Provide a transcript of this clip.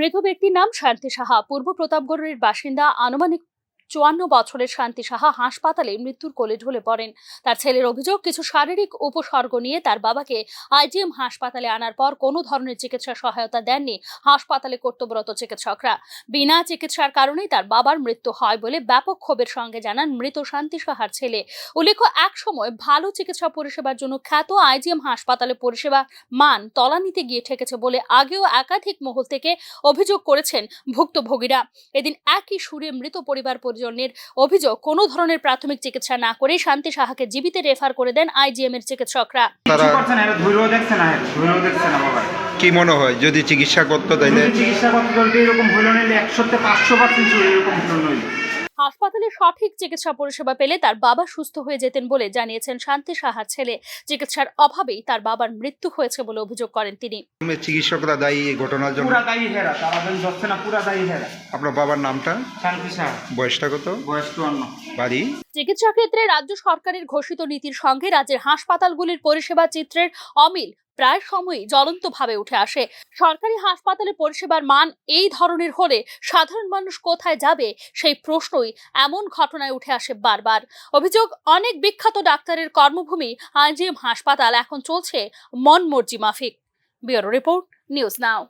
মৃত ব্যক্তির নাম শান্তি সাহা। পূর্ব প্রতাপগড়ের বাসিন্দা। আনুমানিক ৫৪ বছরের শান্তি সাহা হাসপাতালে মৃত্যুর কোলে ঢলে পড়েন। তার ছেলের অভিযোগ, কিছু শারীরিক উপসর্গ নিয়ে তার বাবাকে আইজিএম হাসপাতালে আনার পর কোনো ধরনের চিকিৎসা সহায়তা দেননি হাসপাতালে কর্তব্যরত চিকিৎসকরা। বিনা চিকিৎসার কারণেই তার বাবার মৃত্যু হয় বলে ব্যাপক ক্ষোভের সঙ্গে জানান মৃত শান্তি সাহার ছেলে। উল্লেখ্য, এক সময় ভালো চিকিৎসা পরিষেবার জন্য খ্যাত আইজিএম হাসপাতালে পরিষেবা মান তলানিতে গিয়ে ঠেকেছে বলে আগেও একাধিক মহল থেকে অভিযোগ করেছেন ভুক্তভোগীরা। এদিন একই সুরে মৃত পরিবার পরিজনের অভিযোগ, কোনো ধরনের প্রাথমিক চিকিৎসা না করে শান্তি সাহাকে জীবিত রেফার করে দেন আইজিএম এর চিকিৎসকরা। কি মনে হয় যদি চিকিৎসা করতে তাইলে এরকম হলো না 100% এরকম হলো না। হাসপাতালে সঠিক চিকিৎসা পরিষেবা পেলে তার বাবা সুস্থ হয়ে যেতেন বলে জানিয়েছেন শান্তি সাহার ছেলে। চিকিৎসার অভাবেই তার বাবার মৃত্যু হয়েছে বলে অভিযোগ করেন তিনি। চিকিৎসকরা দায়ী এই ঘটনার জন্য? পুরা দায়ী হেরা, তারা যাচ্ছে না, পুরা দায়ী হেরা। আপনার বাবার নামটা? শান্তি সাহা। বয়সটা কত? বয়স 54। বাড়ি? চিকিৎসা ক্ষেত্রে রাজ্য সরকারের ঘোষিত নীতির সঙ্গে রাজ্যের হাসপাতালগুলির পরিষেবা চিত্রের অমিল প্রায় সময়ই জ্বলন্তভাবে উঠে আসে। সরকারি হাসপাতালে পরিষেবার মান এই ধরনের হলে সাধারণ মানুষ কোথায় যাবে, সেই প্রশ্নই এমন ঘটনায় উঠে আসে বারবার। অভিযোগ, অনেক বিখ্যাত ডাক্তারের কর্মভূমি আইজিএম হাসপাতাল এখন চলছে মন মর্জি মাফিক। Bureau report, news now.